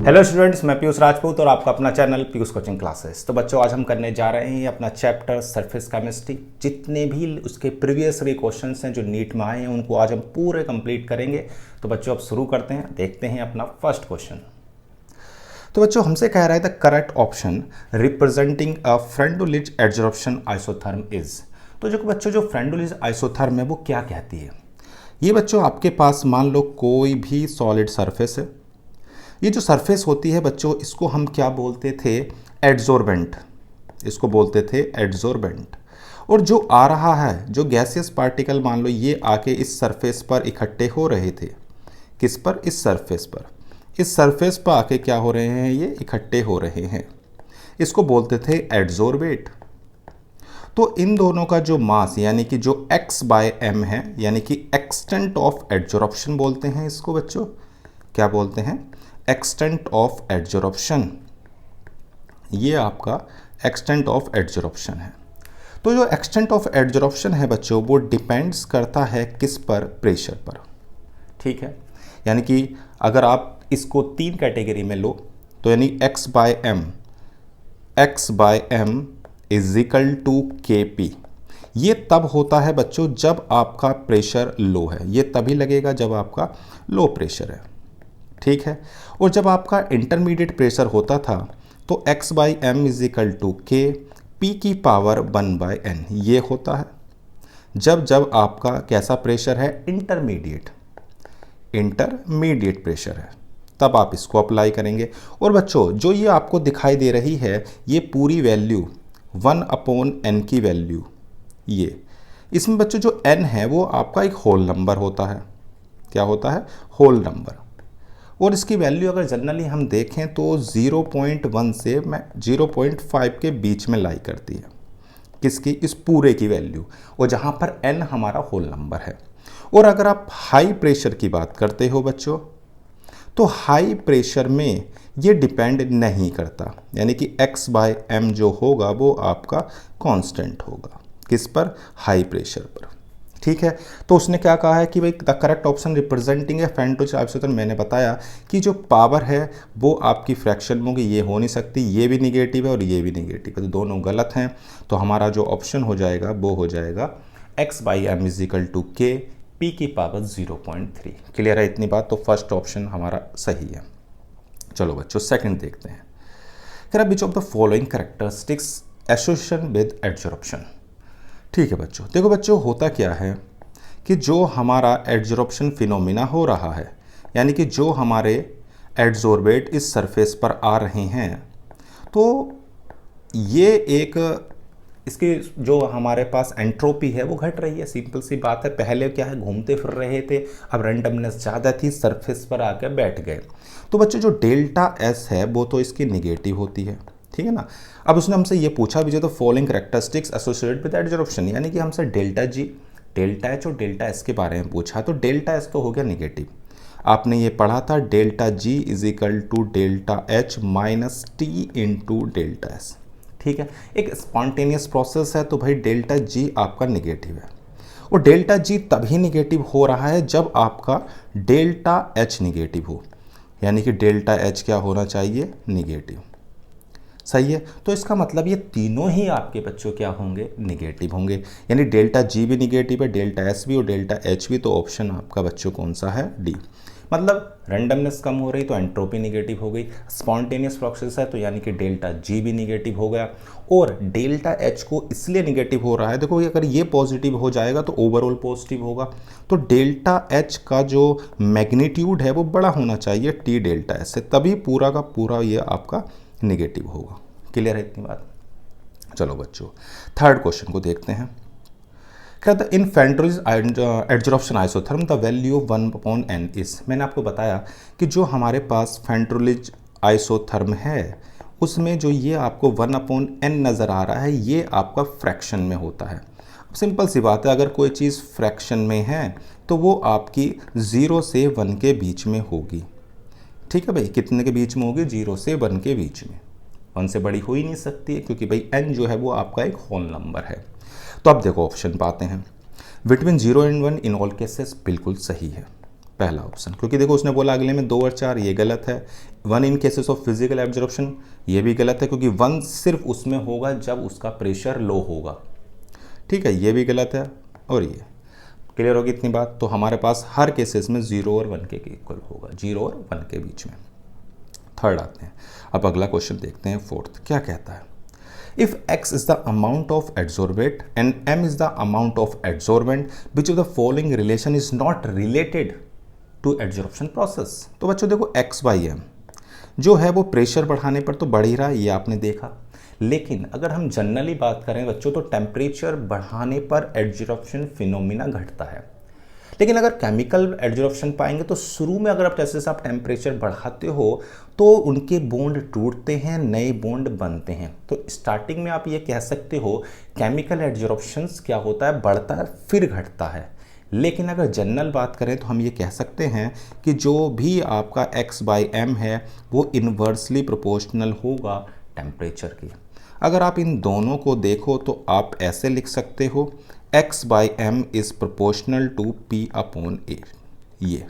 Hello students, मैं पीयूष राजपूत और आपका अपना चैनल पीयूष कोचिंग क्लासेस। तो बच्चों, आज हम करने जा रहे हैं अपना चैप्टर सरफेस केमिस्ट्री। जितने भी उसके प्रीवियस क्वेश्चंस हैं जो नीट में आए हैं उनको आज हम पूरे कंप्लीट करेंगे। तो बच्चों, अब शुरू करते हैं, देखते हैं अपना फर्स्ट क्वेश्चन। तो बच्चों, हमसे कह रहा है the correct option representing a Freundlich adsorption isotherm is. तो जो बच्चों, जो फ्रेंडुलिज आइसोथर्म है वो क्या कहती है? ये बच्चों आपके पास मान लो कोई भी सॉलिड सरफेस है। ये जो सरफेस होती है बच्चों, इसको हम क्या बोलते थे? एडजॉर्बेंट। इसको बोलते थे एडजॉर्बेंट। और जो आ रहा है, जो गैसियस पार्टिकल मान लो ये आके इस सरफेस पर इकट्ठे हो रहे थे। किस पर? इस सरफेस पर। इस सरफेस पर आके क्या हो रहे हैं? ये इकट्ठे हो रहे हैं। इसको बोलते थे एडजॉर्बेट। तो इन दोनों का जो मास यानी कि जो x/m है, यानी कि एक्सटेंट ऑफ एडजॉर्प्शन बोलते हैं इसको बच्चों। क्या बोलते हैं? Extent of adsorption. ये आपका एक्सटेंट ऑफ एडजॉर्प्शन है। तो जो एक्सटेंट ऑफ एडजॉर्प्शन है बच्चों, वो डिपेंड्स करता है किस पर? प्रेशर पर। ठीक है, यानी कि अगर आप इसको तीन कैटेगरी में लो तो यानी x/m is equal to kp। ये तब होता है बच्चों जब आपका प्रेशर लो है। ये तभी लगेगा जब आपका लो प्रेशर है। ठीक है, और जब आपका इंटरमीडिएट प्रेशर होता था तो x/m is equal to k p की पावर 1/n ये होता है। जब जब आपका कैसा प्रेशर है? इंटरमीडिएट प्रेशर है, तब आप इसको अप्लाई करेंगे। और बच्चों, जो ये आपको दिखाई दे रही है ये पूरी वैल्यू 1/n की वैल्यू, ये इसमें बच्चों जो n है वो आपका एक होल नंबर होता है। क्या होता है? Whole number. और इसकी वैल्यू अगर जनरली हम देखें तो 0.1 से 0.5 के बीच में लाई करती है। किसकी? इस पूरे की वैल्यू। और जहाँ पर n हमारा होल नंबर है। और अगर आप हाई प्रेशर की बात करते हो बच्चों, तो हाई प्रेशर में ये डिपेंड नहीं करता, यानी कि x/m जो होगा वो आपका कांस्टेंट होगा। किस पर? हाई प्रेशर पर। ठीक है, तो उसने क्या कहा है कि भाई the correct option representing a Freundlich isotherm. मैंने बताया कि जो पावर है वो आपकी फ्रैक्शन में होगी, ये हो नहीं सकती। ये भी निगेटिव है और ये भी निगेटिव है, तो दोनों गलत हैं। तो हमारा जो ऑप्शन हो जाएगा वो हो जाएगा x/m is equal to k p की पावर 0.3। क्लियर है इतनी बात? तो फर्स्ट ऑप्शन हमारा सही है। चलो बच्चों, सेकंड देखते हैं। कह रहा which of the following characteristics association with adsorption. ठीक है बच्चों, देखो बच्चों, होता क्या है कि जो हमारा एडजॉर्प्शन फिनोमिना हो रहा है, यानी कि जो हमारे एडजॉर्बेट इस सरफेस पर आ रहे हैं, तो ये एक इसकी जो हमारे पास एंट्रोपी है वो घट रही है। सिंपल सी बात है। पहले क्या है, घूमते फिर रहे थे, अब रैंडमनेस ज़्यादा थी, सरफेस पर आकर बैठ गए। तो बच्चों, जो डेल्टा एस है वो तो इसकी निगेटिव होती है। ठीक है ना। अब उसने हमसे ये पूछा भी जो, तो following characteristics associated with adsorption, यानी कि हमसे डेल्टा जी, डेल्टा एच और डेल्टा एस के बारे में पूछा। तो डेल्टा एस तो हो गया निगेटिव। आपने ये पढ़ा था delta G is equal to delta H minus T into delta S. ठीक है, एक स्पॉन्टेनियस प्रोसेस है, तो भाई डेल्टा जी आपका निगेटिव है। और डेल्टा जी तभी निगेटिव हो रहा है जब आपका डेल्टा एच निगेटिव हो, यानी कि डेल्टा एच क्या होना चाहिए? निगेटिव। सही है, तो इसका मतलब ये तीनों ही आपके बच्चों क्या होंगे? निगेटिव होंगे। यानी डेल्टा जी भी निगेटिव है, डेल्टा एस भी और डेल्टा एच भी। तो ऑप्शन आपका बच्चों कौन सा है? डी। मतलब रैंडमनेस कम हो रही तो एंट्रोपी निगेटिव हो गई। स्पॉन्टेनियस प्रोसेस है तो यानी कि डेल्टा जी भी निगेटिव हो गया। और डेल्टा एच को इसलिए निगेटिव हो रहा है, देखो अगर ये पॉजिटिव हो जाएगा तो ओवरऑल पॉजिटिव होगा। तो डेल्टा एच का जो मैग्नीट्यूड है वो बड़ा होना चाहिए टी डेल्टा एच से, तभी पूरा का पूरा ये आपका निगेटिव होगा। क्लियर है इतनी बात? चलो बच्चों, थर्ड क्वेश्चन को देखते हैं। कहता in Freundlich adsorption isotherm the value of 1/n is. मैंने आपको बताया कि जो हमारे पास फ्रेंडुलिज आइसोथर्म है उसमें जो ये आपको 1/n नज़र आ रहा है ये आपका फ्रैक्शन में होता है। अब सिंपल सी बात है, अगर कोई चीज़ फ्रैक्शन में है तो वो आपकी 0 से 1 के बीच में होगी। ठीक है भाई, कितने के बीच में होगी? 0 से 1 के बीच में। 1 से बड़ी हो ही नहीं सकती है, क्योंकि भाई n जो है वो आपका एक होल नंबर है। तो अब देखो ऑप्शन पाते हैं। Between 0 and 1 in all cases बिल्कुल सही है। पहला ऑप्शन, क्योंकि देखो उसने बोला अगले में 2 और 4, ये गलत है। 1 इन केसेस ऑफ फिजिकल एब्जॉर्प्शन, ये भी गलत है क्योंकि 1 सिर्फ उसमें होगा जब उसका प्रेशर लो होगा। ठीक है, ये भी गलत है और ये। क्लियर होगी इतनी बात? तो हमारे पास हर केसेस में 0 और 1 के इक्वल होगा, 0 और 1 के बीच में। थर्ड आते हैं, अब अगला क्वेश्चन देखते हैं। फोर्थ क्या कहता है? If x is the amount of adsorbate and m is the amount of adsorbent, which of the following relation is not related to adsorption process? तो बच्चों देखो x by m जो है वो प्रेशर बढ़ाने पर तो बढ़ ही रहा है, ये आपने देखा। लेकिन अगर हम जनरली बात करें बच्चों तो टेम्परेचर बढ़ाने पर एडजॉर्प्शन फिनोमिना घटता है। लेकिन अगर केमिकल एडजॉर्प्शन पाएंगे तो शुरू में अगर आप जैसे जैसे आप टेम्परेचर बढ़ाते हो तो उनके बॉन्ड टूटते हैं, नए बॉन्ड बनते हैं। तो स्टार्टिंग में आप ये कह सकते हो केमिकल एडजॉर्प्शन क्या होता है, बढ़ता है फिर घटता है। लेकिन अगर जनरल बात करें तो हम ये कह सकते हैं कि जो भी आपका x बाई एम है वो इन्वर्सली प्रोपोर्शनल होगा टेम्परेचर की। अगर आप इन दोनों को देखो तो आप ऐसे लिख सकते हो x by m is proportional to p upon a. ये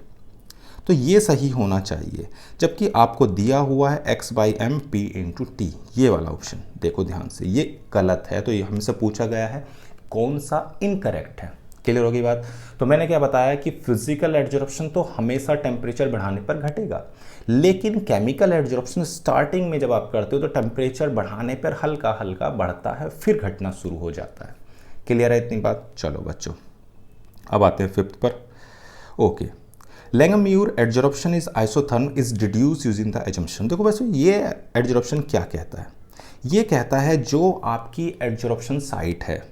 तो ये सही होना चाहिए, जबकि आपको दिया हुआ है x by M p into T, ये वाला ऑप्शन देखो ध्यान से, ये गलत है। तो ये हमसे पूछा गया है कौन सा इनकरेक्ट है। क्लियर होगी बात? तो मैंने क्या बताया कि फिजिकल एडजॉर्प्शन तो हमेशा टेम्परेचर बढ़ाने पर घटेगा, लेकिन केमिकल एडजॉर्प्शन स्टार्टिंग में जब आप करते हो तो टेम्परेचर बढ़ाने पर हल्का हल्का बढ़ता है फिर घटना शुरू हो जाता है। क्लियर है इतनी बात? चलो बच्चों अब आते हैं फिफ्थ पर। Okay, Langmuir adsorption is isotherm is deduce using the assumption. देखो बच्चों ये एडजॉर्प्शन क्या कहता है? ये कहता है जो आपकी एडजॉर्प्शन साइट है,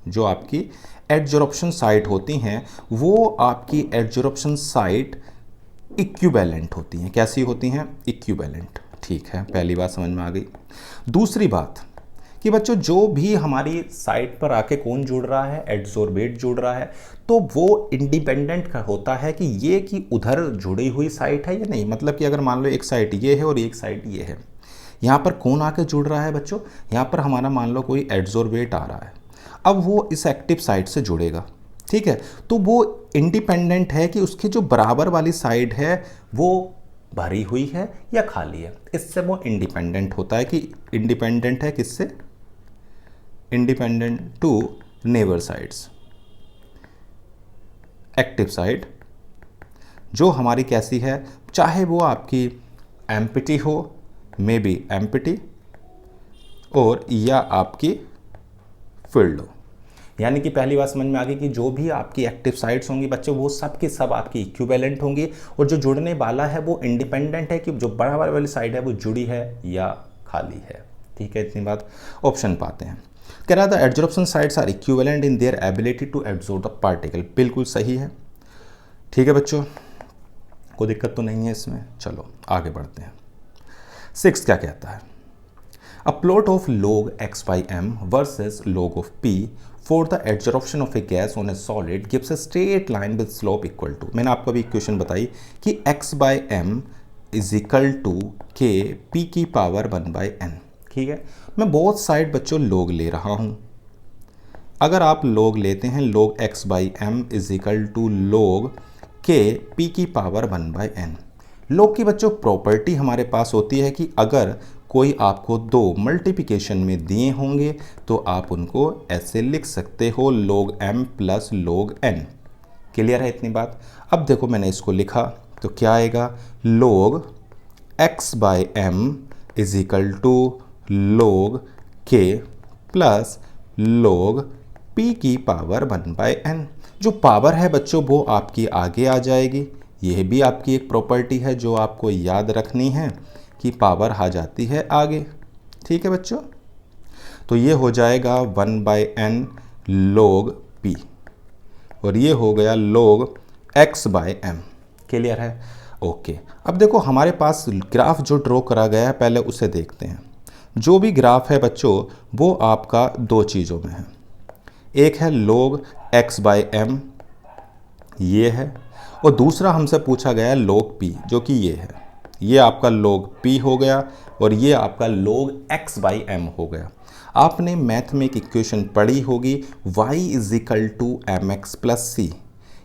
जो आपकी एडजॉर्प्शन साइट होती हैं वो आपकी एडजॉर्प्शन साइट इक्विवेलेंट होती हैं। कैसी होती हैं? इक्विवेलेंट। ठीक है, पहली बात समझ में आ गई। दूसरी बात कि बच्चों जो भी हमारी साइट पर आके कौन जुड़ रहा है, एडजॉर्बेट जुड़ रहा है, तो वो इंडिपेंडेंट होता है कि ये कि उधर जुड़ी हुई साइट है या नहीं। मतलब कि अगर मान लो एक साइट ये है और एक साइट ये है, यहाँ पर कौन आके जुड़ रहा है बच्चों? यहाँ पर हमारा मान लो कोई एडजॉर्बेट आ रहा है, अब वो इस एक्टिव साइट से जुड़ेगा। ठीक है, तो वो इंडिपेंडेंट है कि उसके जो बराबर वाली साइड है वो भरी हुई है या खाली है। इससे वो इंडिपेंडेंट होता है कि इंडिपेंडेंट है किससे? Independent to neighbour sides. Active side जो हमारी कैसी है, चाहे वो आपकी एम्प्टी हो, मे बी एम्प्टी, और या आपकी फिल्ड हो। यानी कि पहली बात समझ में आ गई कि जो भी आपकी एक्टिव साइट्स होंगी बच्चों वो सब के सब आपकी इक्विवेलेंट होंगी, और जो जुड़ने वाला है वो इंडिपेंडेंट है कि जो बराबर वाली साइड है वो जुड़ी है या खाली है। ठीक है, इतनी बात। ऑप्शन पाते हैं। कह रहा था adsorption sites are equivalent in their ability to absorb the particle. बिल्कुल सही है। ठीक है बच्चों, कोई दिक्कत तो नहीं है इसमें। चलो आगे बढ़ते हैं। 6 क्या कहता है? A plot of log x by m versus log of p for the adsorption of a gas on a solid gives a straight line with slope equal to। मैंने आपको अभी इक्वेशन बताई कि x by m is equal to k p की power 1 by n। ठीक है, मैं बहुत साइड बच्चों log ले रहा हूँ। अगर आप log लेते हैं log x by m is equal to log k p की पावर 1 by n। log की बच्चों प्रॉपर्टी हमारे पास होती है कि अगर कोई आपको दो मल्टीप्लिकेशन में दिए होंगे तो आप उनको ऐसे लिख सकते हो log m plus log n। Clear है इतनी बात? अब देखो मैंने इसको लिखा तो क्या आएगा? log x by m is equal to log k plus log p की पावर 1 बाई n। जो पावर है बच्चों वो आपकी आगे आ जाएगी। यह भी आपकी एक प्रॉपर्टी है जो आपको याद रखनी है कि पावर आ जाती है आगे। ठीक है बच्चों, तो ये हो जाएगा 1 बाई n log p, और ये हो गया log x by m। Clear है? ओके, अब देखो हमारे पास ग्राफ जो ड्रॉ करा गया है पहले उसे देखते हैं। जो भी ग्राफ है बच्चों वो आपका दो चीज़ों में है, एक है log x बाई m ये है, और दूसरा हमसे पूछा गया है log p जो कि ये है। ये आपका log p हो गया और ये आपका log x बाई m हो गया। आपने मैथ में एक इक्वेशन पढ़ी होगी y is equal to m x plus c.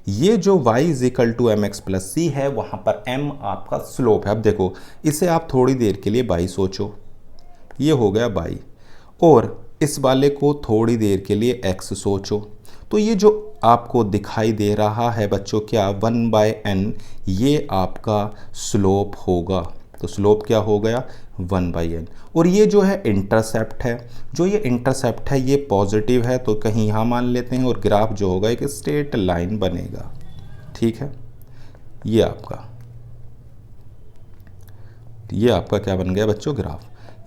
ये जो y is equal to m x plus c है, वहाँ पर m आपका स्लोप है। अब देखो इसे आप थोड़ी देर के लिए बाई सोचो, ये हो गया बाई, और इस वाले को थोड़ी देर के लिए x सोचो, तो ये जो आपको दिखाई दे रहा है बच्चों क्या 1/n, ये आपका स्लोप होगा। तो स्लोप क्या हो गया 1/n। और ये जो है इंटरसेप्ट है, जो ये इंटरसेप्ट है ये पॉजिटिव है, तो कहीं यहाँ मान लेते हैं, और ग्राफ जो होगा एक स्ट्रेट लाइन बनेगा। ठीक है, ये आपका क्या बन गया बच्चों ग्राफ।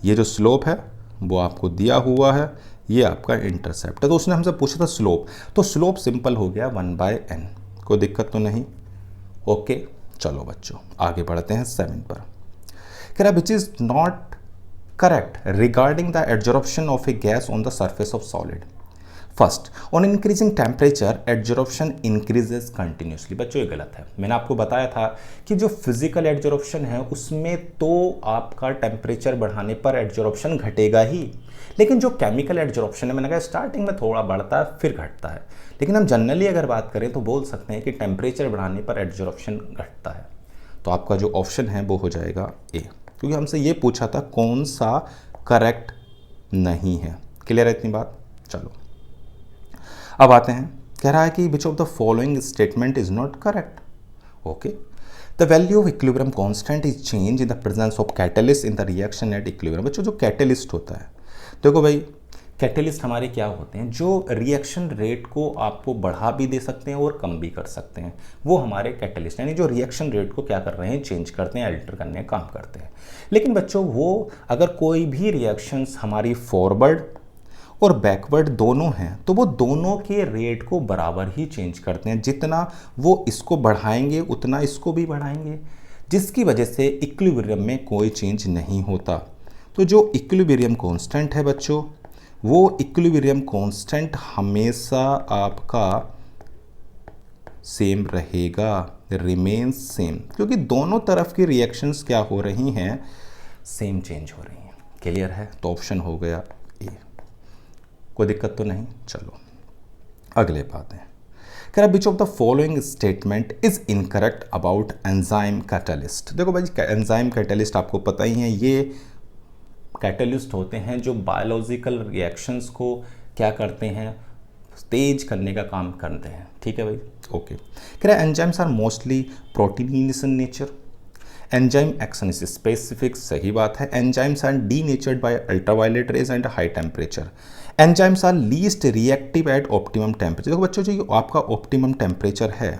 ये जो स्लोप है वो आपको दिया हुआ है, ये आपका इंटरसेप्ट है। तो उसने हमसे पूछा था स्लोप, तो स्लोप सिंपल हो गया 1/n, कोई दिक्कत तो नहीं। ओके चलो बच्चों आगे बढ़ते हैं 7 पर। कह रहा which is not correct regarding the absorption of A gas on the surface of solid. First, on increasing temperature absorption increases continuously. बच्चों ये गलत है, मैंने आपको बताया था कि जो फिजिकल एब्जॉर्प्शन है उसमें तो आपका टेम्परेचर बढ़ाने पर एब्जॉर्प्शन घटेगा ही, लेकिन जो केमिकल एब्जॉर्प्शन है, मैंने कहा स्टार्टिंग में थोड़ा बढ़ता है फिर घटता है, लेकिन हम जनरली अगर बात करें तो बोल सकते हैं कि टेम्परेचर बढ़ाने पर एब्जॉर्प्शन घटता है। तो आपका जो ऑप्शन है वो हो जाएगा ए, क्योंकि हमसे ये पूछा था कौन सा करेक्ट नहीं है। क्लियर है इतनी बात। चलो अब आते हैं, कह रहा है कि विच of the following statement is not correct. Okay, the value of equilibrium constant is change in the presence of catalyst in the reaction at equilibrium. बच्चों जो कैटलिस्ट होता है, देखो भाई कैटलिस्ट हमारे क्या होते हैं, जो रिएक्शन रेट को आपको बढ़ा भी दे सकते हैं और कम भी कर सकते हैं, वो हमारे कैटलिस्ट, यानी जो रिएक्शन रेट को क्या कर रहे हैं, चेंज करते हैं, अल्टर करने का काम करते हैं। लेकिन बच्चों वो अगर कोई भी रिएक्शंस हमारी फॉरवर्ड और बैकवर्ड दोनों हैं, तो वो दोनों के रेट को बराबर ही चेंज करते हैं, जितना वो इसको बढ़ाएंगे उतना इसको भी बढ़ाएंगे, जिसकी वजह से इक्विलिब्रियम में कोई चेंज नहीं होता। तो जो इक्विलिब्रियम कांस्टेंट है बच्चों, वो इक्विलिब्रियम कांस्टेंट हमेशा आपका सेम रहेगा, रिमेन सेम, क्योंकि दोनों तरफ की रिएक्शंस क्या हो रही हैं, सेम चेंज हो रही हैं। क्लियर है, तो ऑप्शन हो गया ए, कोई दिक्कत तो नहीं। चलो अगले बात है, कह रहा which of the following statement is incorrect about enzyme catalyst. देखो भाई एंजाइम कैटलिस्ट आपको पता ही है, ये कैटलिस्ट होते हैं जो बायोलॉजिकल रिएक्शंस को क्या करते हैं, तेज करने का काम करते हैं। ठीक है भाई, ओके। कह रहा है enzymes are mostly proteinaceous in nature, enzyme action is specific, सही बात है। Enzymes are denatured by ultraviolet rays and high temperature, enzymes are least reactive at optimum temperature. देखो बच्चों, जो आपका ऑप्टिमम टेम्परेचर है,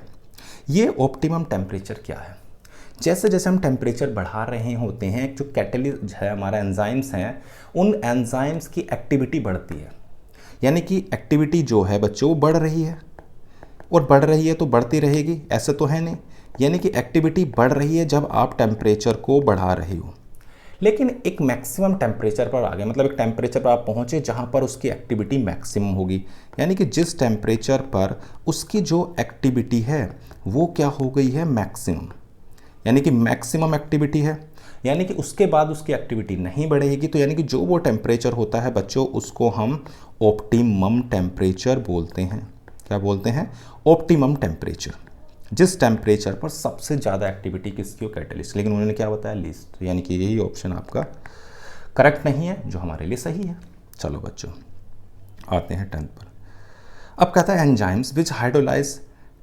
ये ऑप्टिमम टेम्परेचर क्या है, जैसे जैसे हम टेम्परेचर बढ़ा रहे होते हैं, जो कैटलिस्ट है हमारा एंजाइम्स हैं, उन एंजाइम्स की एक्टिविटी बढ़ती है, यानी कि एक्टिविटी जो है बच्चों वो बढ़ रही है, और बढ़ रही है तो बढ़ती रहेगी, ऐसा तो है नहीं, यानी कि एक्टिविटी बढ़ रही है जब आप टेम्परेचर को बढ़ा रहे हो। लेकिन एक मैक्सिमम टेम्परेचर पर आ गए, मतलब एक टेम्परेचर पर आप पहुँचे जहाँ पर उसकी एक्टिविटी मैक्सिमम होगी, यानी कि जिस टेम्परेचर पर उसकी जो एक्टिविटी है वो क्या हो गई है, मैक्सिमम, यानी कि मैक्सिमम एक्टिविटी है, यानी कि उसके बाद उसकी एक्टिविटी नहीं बढ़ेगी। तो यानी कि जो वो टेम्परेचर होता है बच्चों, उसको हम ऑप्टिमम टेम्परेचर बोलते हैं। क्या बोलते हैं, ऑप्टिमम टेम्परेचर, जिस टेम्परेचर पर सबसे ज़्यादा एक्टिविटी किसकी हो, कैटलिस्ट। लेकिन उन्होंने क्या बताया, लीस्ट, यानी कि यही ऑप्शन आपका करेक्ट नहीं है, जो हमारे लिए सही है। चलो बच्चों आते हैं 10 पर। अब कहता है enzymes which hydrolyse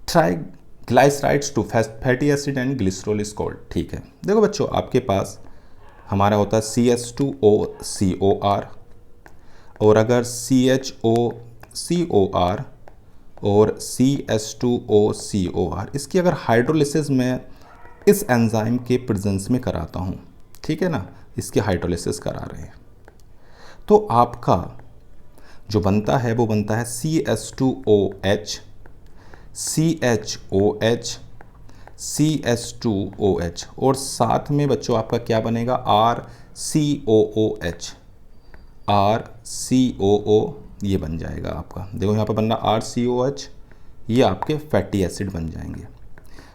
triglycerides to fatty acid and glycerol is called. ठीक है, देखो बच्चों आपके पास हमारा होता है CH2OCOR, और अगर CHOCOR और CH2OCOR, इसकी अगर हाइड्रोलिसिस में इस एंजाइम के प्रेजेंस में कराता हूँ, ठीक है ना, इसकी हाइड्रोलिसिस करा रहे हैं, तो आपका जो बनता है वो बनता है CH2OH, CHOH, CH2OH, और साथ में बच्चों आपका क्या बनेगा, RCOOH, RCOO, ये बन जाएगा आपका। देखो यहाँ पर बन रहा RCOH, ये आपके फैटी एसिड बन जाएंगे।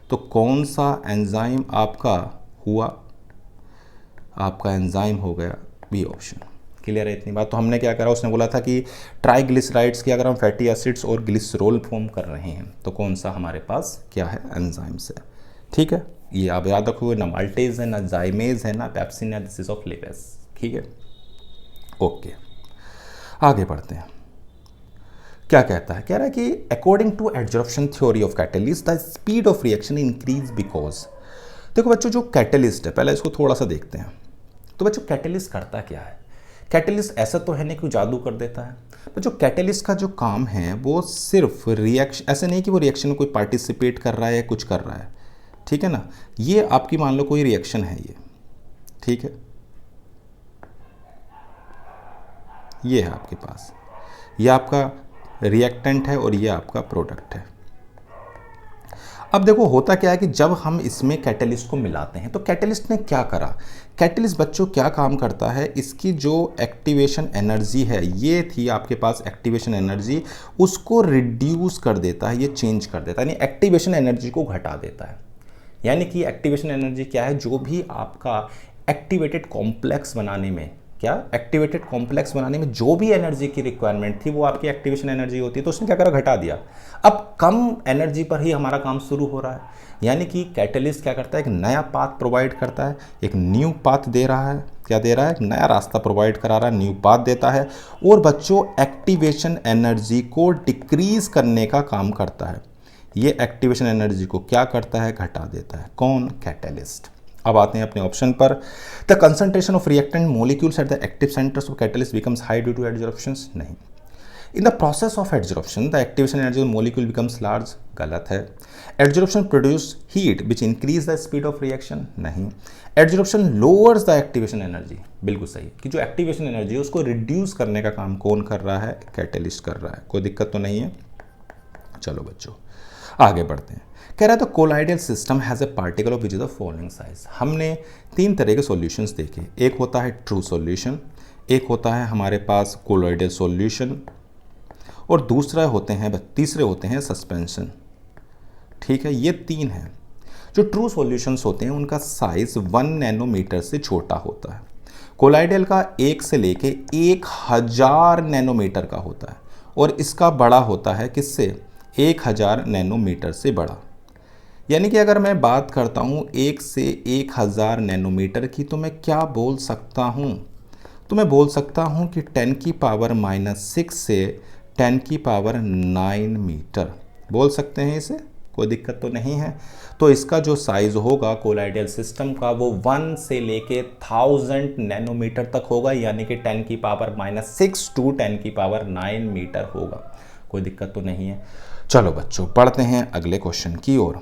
तो कौन सा एंजाइम आपका हुआ, आपका एंजाइम हो गया बी ऑप्शन। क्लियर है इतनी बात। तो हमने क्या करा, उसने बोला था कि ट्राइग्लिसराइड्स की अगर हम फैटी एसिड्स और ग्लिसरॉल फॉर्म कर रहे हैं तो कौन सा हमारे पास क्या है, एंजाइम्स है। ठीक है, ये आप याद रखोगे, ना माल्टेज है, ना जाइमेज है, ना पेप्सिन है, दिस इज ऑफ लेवेस। ठीक है, ओके आगे बढ़ते हैं। क्या कहता है, कह रहा है कि according to adsorption theory of catalyst the speed of reaction increase because. देखो बच्चों, जो कैटलिस्ट है, पहले इसको थोड़ा सा देखते हैं। तो बच्चों कैटलिस्ट करता क्या है? कैटलिस्ट ऐसा तो है नहीं कि जादू कर देता है, पर जो कैटलिस्ट का जो काम है वो सिर्फ रिएक्शन, ऐसे नहीं कि वो रिएक्शन में कोई पार्टिसिपेट कर रहा है या कुछ कर रहा है। ठीक है ना, ये आपकी मान लो कोई रिएक्शन है ये, ठीक है, ये है आपके पास, ये आपका रिएक्टेंट है और ये आपका प्रोडक्ट है। अब देखो होता क्या है कि जब हम इसमें कैटलिस्ट को मिलाते हैं तो कैटलिस्ट ने क्या करा, कैटलिस्ट बच्चों क्या काम करता है, इसकी जो एक्टिवेशन एनर्जी है, ये थी आपके पास एक्टिवेशन एनर्जी, उसको रिड्यूस कर देता है, ये चेंज कर देता है, यानी एक्टिवेशन एनर्जी को घटा देता है। यानी कि एक्टिवेशन एनर्जी क्या है, जो भी आपका एक्टिवेटेड कॉम्प्लेक्स बनाने में, क्या एक्टिवेटेड कॉम्प्लेक्स बनाने में जो भी एनर्जी की रिक्वायरमेंट थी वो आपकी एक्टिवेशन एनर्जी होती है, तो उसने क्या करा, घटा दिया। अब कम एनर्जी पर ही हमारा काम शुरू हो रहा है, यानी कि कैटलिस्ट क्या करता है, एक नया पाथ प्रोवाइड करता है, एक न्यू पाथ दे रहा है। क्या दे रहा है, एक नया रास्ता प्रोवाइड करा रहा है, न्यू पाथ देता है, और बच्चों एक्टिवेशन एनर्जी को डिक्रीज करने का काम करता है। ये एक्टिवेशन एनर्जी को क्या करता है, घटा देता है। कौन, कैटलिस्ट। अब आते हैं अपने ऑप्शन पर। The concentration of reactant molecules at the active centers of catalyst becomes high due to adsorptions, नहीं। In the process of adsorption the activation energy of molecule becomes large, गलत है। Adsorption produce heat which increase the speed of reaction, नहीं। Adsorption lowers the activation energy, बिल्कुल सही, कि जो activation energy है उसको रिड्यूस करने का काम कौन कर रहा है, कैटलिस्ट कर रहा है। कोई दिक्कत तो नहीं है। चलो बच्चों आगे बढ़ते हैं। कह रहा है तो colloidal system has a particle of which is the following size. हमने तीन तरह के सॉल्यूशंस देखे, एक होता है ट्रू सॉल्यूशन, एक होता है हमारे पास कोलॉइडल सॉल्यूशन, और दूसरा होते हैं, तीसरे होते हैं सस्पेंशन। ठीक है, ये तीन हैं। जो ट्रू सॉल्यूशंस होते हैं उनका साइज 1 नैनोमीटर से छोटा होता है। कोलाइडल का 1 से लेके 1000 नैनोमीटर का होता है, और इसका बड़ा होता है किससे, 1000 नैनोमीटर से बड़ा। यानी कि अगर मैं बात करता हूँ 1 से 1000 नैनोमीटर की, तो मैं क्या बोल सकता हूँ, तो मैं बोल सकता हूँ कि 10 की पावर -6 से 10 की पावर 9 मीटर बोल सकते हैं इसे, कोई दिक्कत तो नहीं है। तो इसका जो साइज़ होगा कोलाइडल सिस्टम का वो 1 से लेके 1000 नैनोमीटर तक होगा, यानी कि 10 की पावर -6 टू 10 की पावर 9 मीटर होगा। कोई दिक्कत तो नहीं है। चलो बच्चों पढ़ते हैं अगले क्वेश्चन की ओर।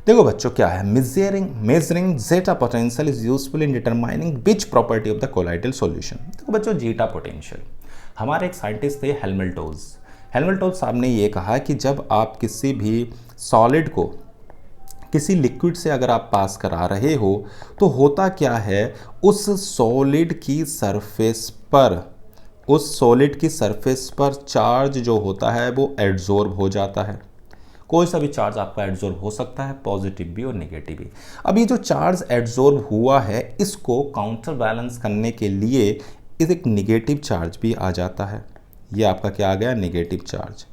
देखो बच्चों क्या है, measuring zeta potential is useful in determining which property of the colloidal solution. देखो बच्चों जेटा पोटेंशियल, हमारे एक साइंटिस्ट थे हेल्मल्टोज साहब ने ये कहा कि जब आप किसी भी सॉलिड को किसी लिक्विड से अगर आप पास करा रहे हो तो होता क्या है, उस सॉलिड की सरफेस पर चार्ज जो होता है वो एड्जॉर्ब हो जाता है। कोई सा भी चार्ज आपका एड्जॉर्ब हो सकता है, पॉजिटिव भी और नेगेटिव भी। अब ये जो चार्ज एड्जॉर्ब हुआ है इसको काउंटर बैलेंस करने के लिए एक नेगेटिव चार्ज भी आ जाता है। ये आपका क्या आ गया, नेगेटिव चार्ज।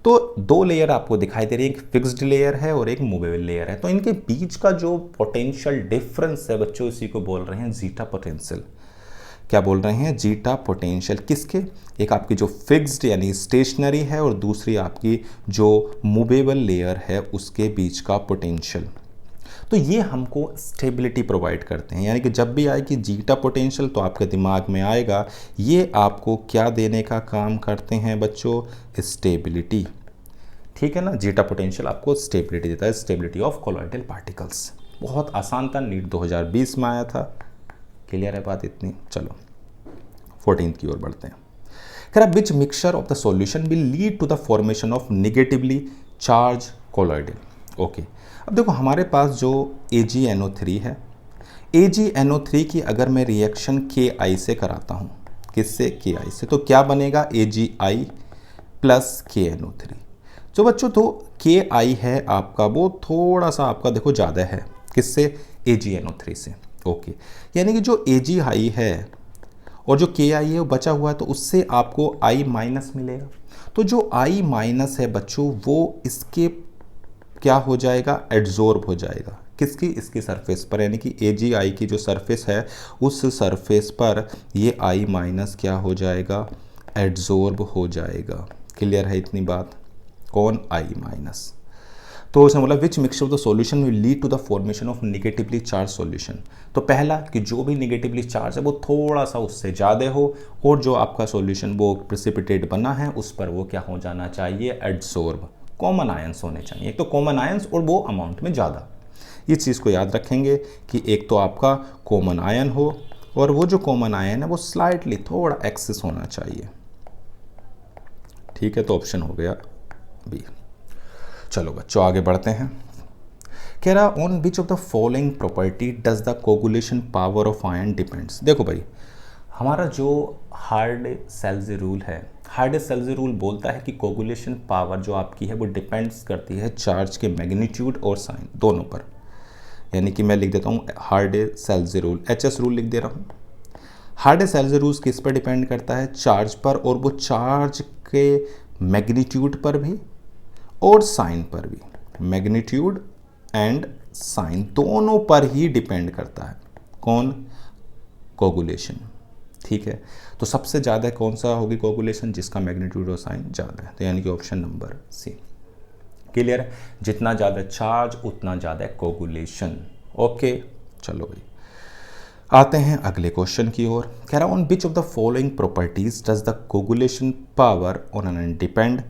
तो दो लेयर आपको दिखाई दे रही है, एक फिक्स्ड लेयर है और एक मूवेबल लेयर है। तो इनके बीच का जो पोटेंशियल डिफरेंस है बच्चों, इसी को बोल रहे हैं जीटा पोटेंशियल। क्या बोल रहे हैं, जीटा पोटेंशियल। किसके, एक आपकी जो फिक्स्ड यानी स्टेशनरी है और दूसरी आपकी जो मूवेबल लेयर है उसके बीच का पोटेंशियल। तो ये हमको स्टेबिलिटी प्रोवाइड करते हैं, यानी कि जब भी आएगी जीटा पोटेंशियल तो आपके दिमाग में आएगा ये आपको क्या देने का काम करते हैं बच्चों, स्टेबिलिटी। ठीक है ना, जीटा पोटेंशियल आपको स्टेबिलिटी देता है, स्टेबिलिटी ऑफ कोलॉइडल पार्टिकल्स। बहुत आसान था, नीट 2020 में आया था। क्लियर है बात इतनी। चलो 14 की ओर बढ़ते हैं। कह रहा which mixture of the solution will lead to the formation of negatively charge colloidal. Okay, अब देखो हमारे पास जो AgNO3 है, AgNO3 की अगर मैं रिएक्शन Ki से कराता हूँ, किससे, Ki से, तो क्या बनेगा, AgI प्लस KNO3। जो बच्चों तो Ki है आपका वो थोड़ा सा आपका देखो ज़्यादा है, किससे, AgNO3 से। ओके, यानी कि जो AgI है और जो के आई है वो बचा हुआ है तो उससे आपको आई माइनस मिलेगा। तो जो आई माइनस है बच्चों वो इसके क्या हो जाएगा, एड्जॉर्ब हो जाएगा। किसकी, इसकी सरफेस पर, यानी कि ए जी आई की जो सरफेस है उस सरफेस पर ये आई माइनस क्या हो जाएगा, एड्जॉर्ब हो जाएगा। क्लियर है इतनी बात, कौन, आई माइनस। तो उसने बोला which mixture of the solution will lead to the formation of negatively charge solution. तो पहला कि जो भी निगेटिवली चार्ज है वो थोड़ा सा उससे ज़्यादा हो और जो आपका सॉल्यूशन वो प्रेसिपिटेट बना है उस पर वो क्या हो जाना चाहिए, एड्सॉर्ब। कॉमन आयंस होने चाहिए, एक तो कॉमन आयंस और वो अमाउंट में ज़्यादा। इस चीज़ को याद रखेंगे कि एक तो आपका कॉमन आयन हो और वो जो कॉमन आयन है वो स्लाइटली थोड़ा एक्सेस होना चाहिए। ठीक है, तो ऑप्शन हो गया बी। चलो बच्चों आगे बढ़ते हैं। कह रहा on which of the following property does the coagulation power of ion depends. देखो भाई, हमारा जो हार्ड सेल्ज़ी रूल है, हार्ड सेल्ज़ी रूल बोलता है कि कोगुलेशन पावर जो आपकी है वो डिपेंड्स करती है चार्ज के मैग्नीट्यूड और साइन दोनों पर। यानी कि मैं लिख देता हूँ हार्ड सेल्ज़ी रूल, एचएस रूल लिख दे रहा हूँ। हार्ड सेल्ज़ी रूल किस पर डिपेंड करता है, चार्ज पर, और वो चार्ज के मैग्नीट्यूड पर भी और साइन पर भी, मैग्नीट्यूड एंड साइन दोनों पर ही डिपेंड करता है। कौन, कोगुलेशन। ठीक है, तो सबसे ज़्यादा कौन सा होगी कोगुलेशन, जिसका मैग्नीट्यूड और साइन ज़्यादा है, तो यानी कि ऑप्शन नंबर सी। क्लियर है, जितना ज़्यादा चार्ज उतना ज़्यादा कोगुलेशन। ओके, चलो भाई आते हैं अगले क्वेश्चन की ओर। कह रहा on which of the following properties does the coagulation power on an depend.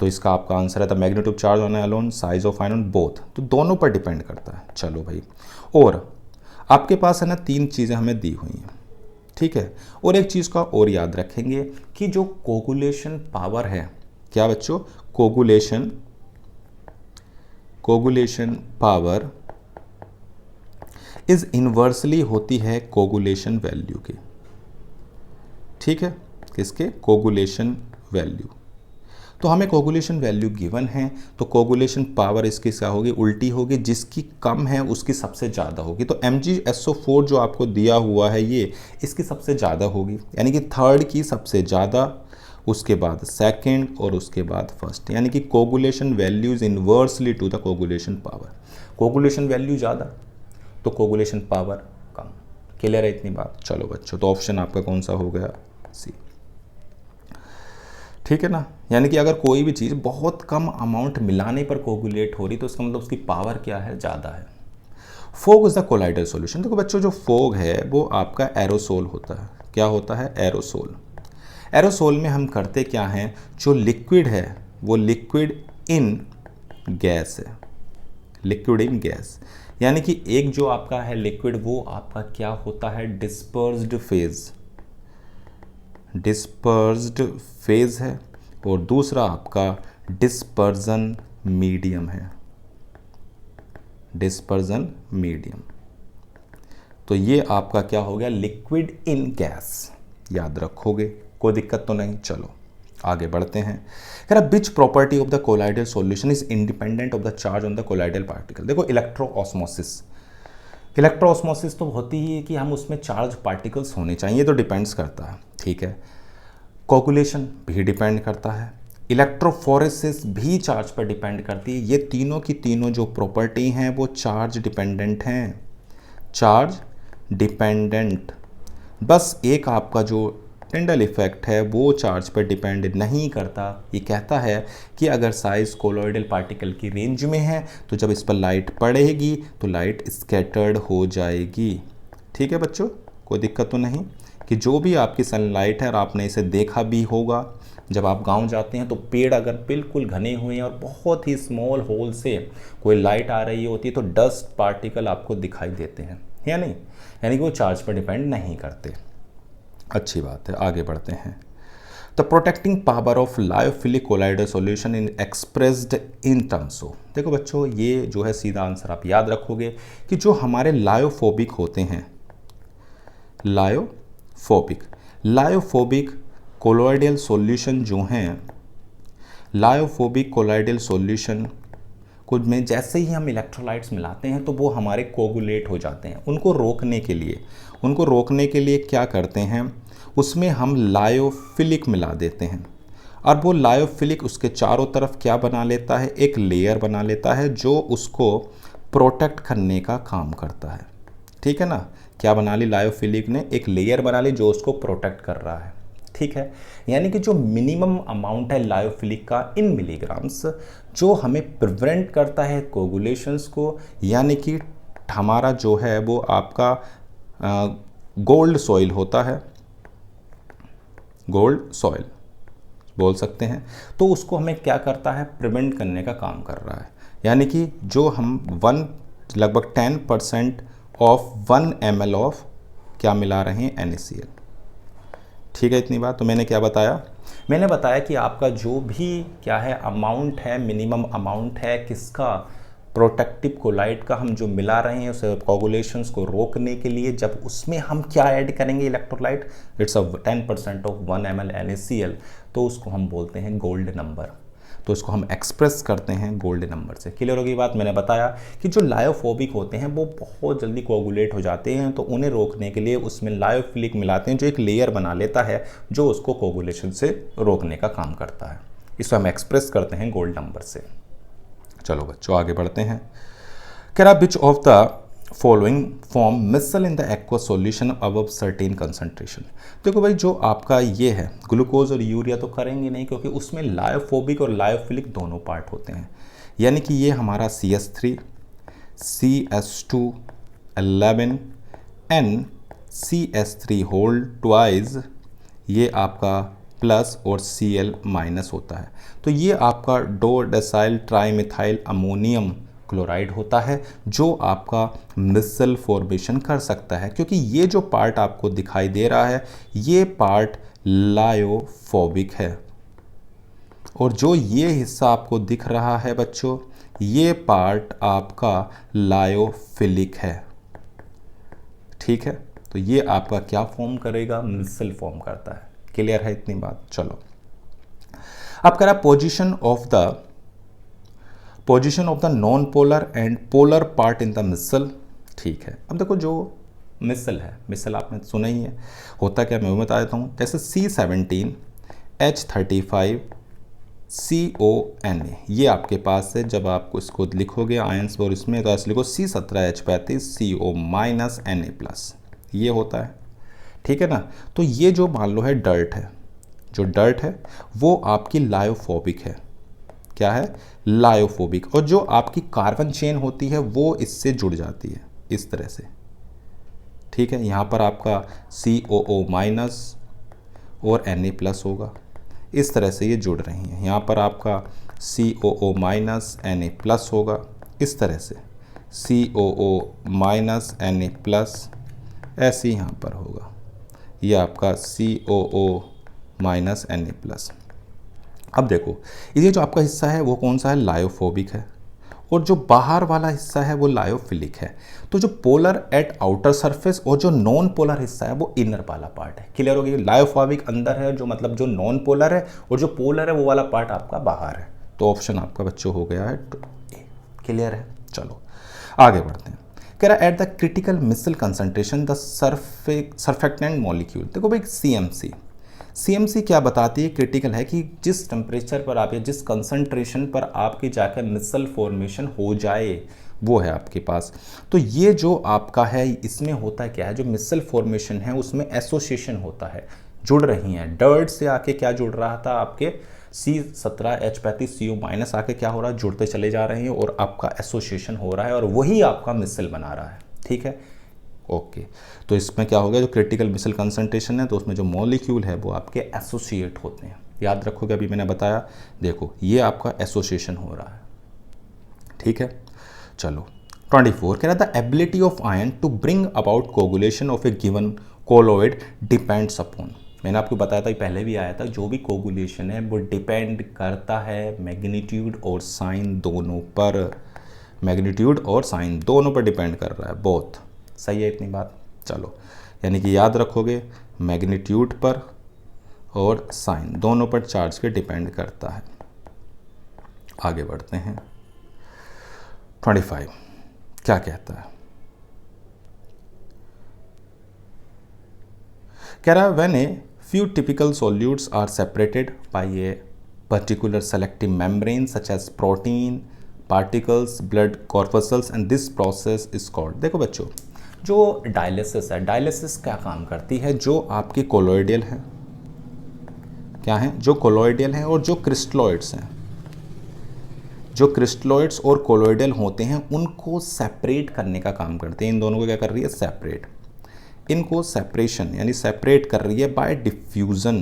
तो इसका आपका आंसर है the magnitude charge on alone, size of ion on both. तो दोनों पर डिपेंड करता है। चलो भाई, और आपके पास है ना 3 चीज़ें हमें दी हुई हैं। ठीक है, और एक चीज़ का और याद रखेंगे कि जो कोगुलेशन पावर है, क्या बच्चों, कोगुलेशन पावर इज इन्वर्सली होती है कोगुलेशन वैल्यू की। ठीक है, किसके, कोगुलेशन वैल्यू। तो हमें कोगुलेशन वैल्यू गिवन है तो कोगुलेशन पावर इसकी क्या होगी, उल्टी होगी, जिसकी कम है उसकी सबसे ज़्यादा होगी। तो MgSO4 जो आपको दिया हुआ है ये इसकी सबसे ज़्यादा होगी, यानी कि थर्ड की सबसे ज़्यादा, उसके बाद सेकंड और उसके बाद फर्स्ट, यानी कि coagulation value is inversely to the coagulation power. Coagulation value ज़्यादा तो कोगुलेशन पावर कम। क्लियर है इतनी बात। चलो बच्चों, तो ऑप्शन आपका कौन सा हो गया, सी। ठीक है ना, यानी कि अगर कोई भी चीज़ बहुत कम अमाउंट मिलाने पर कोगुलेट हो रही तो उसका मतलब उसकी पावर क्या है, ज़्यादा है। Fog is the colloidal solution. देखो बच्चों, जो फोग है वो आपका एरोसोल होता है। क्या होता है, एरोसोल। एरोसोल में हम करते क्या हैं, जो लिक्विड है वो लिक्विड इन गैस है, लिक्विड इन गैस, यानी कि एक जो आपका है लिक्विड वो आपका क्या होता है, डिस्पर्स्ड फेज, डिस्पर्स्ड फेज है, और दूसरा आपका डिस्पर्जन मीडियम है, डिस्पर्जन मीडियम। तो ये आपका क्या हो गया, लिक्विड इन गैस। याद रखोगे, कोई दिक्कत तो नहीं। चलो आगे बढ़ते हैं। कह रहा विच property of the colloidal solution is independent of the charge on the colloidal particle. देखो इलेक्ट्रोऑस्मोसिस, इलेक्ट्रोऑस्मोसिस तो होती ही है कि हम उसमें चार्ज पार्टिकल्स होने चाहिए, तो डिपेंड्स करता है। ठीक है, कोगुलेशन भी डिपेंड करता है, इलेक्ट्रोफोरेसिस भी चार्ज पर डिपेंड करती है। ये तीनों की तीनों जो प्रॉपर्टी हैं वो चार्ज डिपेंडेंट हैं, चार्ज डिपेंडेंट। बस एक आपका जो टिंडल इफेक्ट है वो चार्ज पर डिपेंड नहीं करता। ये कहता है कि अगर साइज कोलॉइडल पार्टिकल की रेंज में है तो जब इस पर लाइट पड़ेगी तो लाइट स्कैटर्ड हो जाएगी। ठीक है बच्चों, कोई दिक्कत तो नहीं कि जो भी आपकी सनलाइट है, और आपने इसे देखा भी होगा जब आप गांव जाते हैं तो पेड़ अगर बिल्कुल घने हुए हैं और बहुत ही स्मॉल होल से कोई लाइट आ रही होती है तो डस्ट पार्टिकल आपको दिखाई देते हैं, या नहीं, यानी कि वो चार्ज पर डिपेंड नहीं करते। अच्छी बात है, आगे बढ़ते हैं। The protecting power of lyophilic colloidal solution in expressed in terms of. देखो बच्चों, ये जो है सीधा आंसर आप याद रखोगे कि जो हमारे लायोफोबिक होते हैं, लायोफोबिक कोलॉइडल सॉल्यूशन जो हैं, लायोफोबिक कोलॉइडल सॉल्यूशन को में जैसे ही हम इलेक्ट्रोलाइट्स मिलाते हैं तो वो हमारे कोगुलेट हो जाते हैं। उनको रोकने के लिए क्या करते हैं, उसमें हम लायोफिलिक मिला देते हैं, और वो लायोफिलिक उसके चारों तरफ क्या बना लेता है, एक लेयर बना लेता है जो उसको प्रोटेक्ट करने का काम करता है। ठीक है ना, क्या बना ली लायोफिलिक ने, एक लेयर बना ली जो उसको प्रोटेक्ट कर रहा है। ठीक है, यानी कि जो मिनिमम अमाउंट है लायोफिलिक का इन मिलीग्राम्स, जो हमें प्रिवेंट करता है कोगुलेशंस को, यानी कि हमारा जो है वो आपका गोल्ड सॉइल होता है, गोल्ड सॉइल बोल सकते हैं, तो उसको हमें क्या करता है, प्रिवेंट करने का काम कर रहा है। यानी कि जो हम लगभग 10% ऑफ 1 ml ऑफ क्या मिला रहे हैं, NaCl। ठीक है, इतनी बात। तो मैंने क्या बताया, मैंने बताया कि आपका जो भी क्या है अमाउंट है, मिनिमम अमाउंट है किसका, प्रोटेक्टिव कोलाइड का, हम जो मिला रहे हैं उसे कोगुलेशंस को रोकने के लिए, जब उसमें हम क्या ऐड करेंगे electrolyte, it's 10% of 1 ml NaCl, तो उसको हम बोलते हैं गोल्ड नंबर। तो इसको हम एक्सप्रेस करते हैं गोल्ड नंबर से। क्लियर होगी बात। मैंने बताया कि जो लायोफोबिक होते हैं वो बहुत जल्दी कोगुलेट हो जाते हैं, तो उन्हें रोकने के लिए उसमें लायोफिलिक मिलाते हैं जो एक लेयर बना लेता है जो उसको कोगुलेशन से रोकने का काम करता है। इसको हम एक्सप्रेस करते हैं गोल्ड नंबर से। चलो बच्चों आगे बढ़ते हैं। कह रहा which of the following form micelle in the aqua solution above certain concentration. देखो भाई, जो आपका ये है ग्लूकोज और यूरिया तो करेंगे नहीं, क्योंकि उसमें लायोफोबिक और लायोफिलिक दोनों पार्ट होते हैं। यानी कि ये हमारा CH3 CS2 11 NCS3 whole twice, ये आपका प्लस और Cl माइनस होता है। तो ये आपका डोडेसाइल ट्राइमिथाइल अमोनियम क्लोराइड होता है जो आपका मिसल फॉर्मेशन कर सकता है, क्योंकि ये जो पार्ट आपको दिखाई दे रहा है ये पार्ट लायोफोबिक है, और जो ये हिस्सा आपको दिख रहा है बच्चों ये पार्ट आपका लायोफिलिक है। ठीक है, तो ये आपका क्या फॉर्म करेगा, मिसल फॉर्म करता है। क्लियर है इतनी बात। चलो अब कह रहा position of the non polar and polar part in the micelle. ठीक है, अब देखो जो मिसल है, मिसल आपने सुना ही है, होता क्या मैं बता देता हूँ। जैसे C17 H35 CONA, ये आपके पास है। जब आप इसको लिखोगे आयंस और इसमें, तो ऐसे लिखो C17 H35 CO minus Na+, ये होता है। ठीक है ना, तो ये जो मान लो है डर्ट है, जो डर्ट है वो आपकी लायोफोबिक है। क्या है, लायोफोबिक। और जो आपकी कार्बन चेन होती है वो इससे जुड़ जाती है इस तरह से। ठीक है, यहाँ पर आपका COO माइनस और Na+ होगा, इस तरह से ये जुड़ रही हैं। यहाँ पर आपका COO माइनस Na+ होगा, इस तरह से COO माइनस Na+, ऐसे ही यहाँ पर होगा, ये आपका COO माइनस Na+। अब देखो ये जो आपका हिस्सा है वो कौन सा है, लायोफोबिक है, और जो बाहर वाला हिस्सा है वो लायोफिलिक है। तो जो पोलर एट आउटर सरफेस और जो नॉन पोलर हिस्सा है वो इनर वाला पार्ट है। क्लियर हो गया, लायोफोबिक अंदर है, जो मतलब जो नॉन पोलर है, और जो पोलर है वो वाला पार्ट आपका बाहर है। तो ऑप्शन आपका बच्चों हो गया है ए। क्लियर है, चलो आगे बढ़ते हैं। कह रहा at the critical micelle concentration the surfactant molecule. देखो भाई CMC क्या बताती है, क्रिटिकल है कि जिस टेम्परेचर पर आप या जिस कंसंट्रेशन पर आपके जाकर मिसल फॉर्मेशन हो जाए वो है आपके पास। तो ये जो आपका है इसमें होता है क्या है, जो मिसल फॉर्मेशन है उसमें एसोसिएशन होता है, जुड़ रही हैं। डर्ट से आके क्या जुड़ रहा था, आपके C17 H35 CO माइनस आके क्या हो रहा है, जुड़ते चले जा रहे हैं और आपका एसोसिएशन हो रहा है और वही आपका मिसल बना रहा है। ठीक है, ओके। तो इसमें क्या हो गया, जो क्रिटिकल मिसल कंसंट्रेशन है तो उसमें जो मॉलिक्यूल है वो आपके एसोसिएट होते हैं। याद रखोगे, अभी मैंने बताया, देखो ये आपका एसोसिएशन हो रहा है। ठीक है, चलो 24 कह रहा था ability of ion to bring about coagulation of a given colloid depends upon. मैंने आपको बताया था, पहले भी आया था, जो भी कोगुलेशन है वो डिपेंड करता है मैग्नीट्यूड और साइन दोनों पर, मैग्नीट्यूड और साइन दोनों पर डिपेंड कर रहा है। बोथ सही है इतनी बात। चलो यानी कि याद रखोगे मैग्नीट्यूड पर और साइन दोनों पर चार्ज के डिपेंड करता है। आगे बढ़ते हैं। 25 क्या कहता है, कह रहा है when a few typical solutes are separated by a particular selective membrane such as protein particles blood corpuscles and this process is called. देखो बच्चों, जो डायलिसिस है, डायलिसिस क्या काम करती है, जो आपके कोलोइडियल हैं, क्या हैं, जो कोलोइडियल हैं और जो क्रिस्टलॉइड्स हैं, जो क्रिस्टलॉइड्स और कोलोइडल होते हैं उनको सेपरेट करने का काम करते हैं। इन दोनों को क्या कर रही है, सेपरेट, इनको सेपरेशन यानी सेपरेट कर रही है बाय डिफ्यूज़न,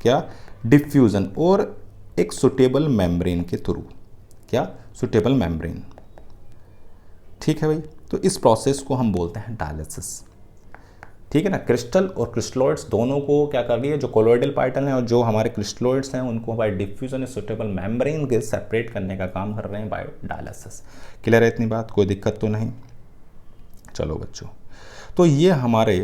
क्या, डिफ्यूज़न, और एक सुटेबल मेम्ब्रेन के थ्रू, क्या, सुटेबल मेम्ब्रेन। ठीक है भाई, तो इस प्रोसेस को हम बोलते हैं डायलिसिस। ठीक है ना, क्रिस्टल और क्रिस्टलॉइड्स दोनों को क्या कर रही है, जो कोलोइडल पार्टल हैं और जो हमारे क्रिस्टलॉइड्स हैं उनको बाय डिफ्यूजन सुटेबल मेम्ब्रेन के सेपरेट करने का काम कर रहे हैं बाय डायलिसिस। क्लियर है इतनी बात, कोई दिक्कत तो नहीं। चलो बच्चों, तो ये हमारे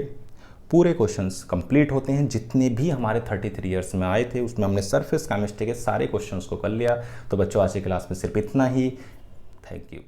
पूरे क्वेश्चंस कंप्लीट होते हैं, जितने भी हमारे 33 ईयर्स में आए थे उसमें हमने सरफेस केमिस्ट्री के सारे क्वेश्चंस को कर लिया। तो बच्चों आज की क्लास में सिर्फ इतना ही। Thank you.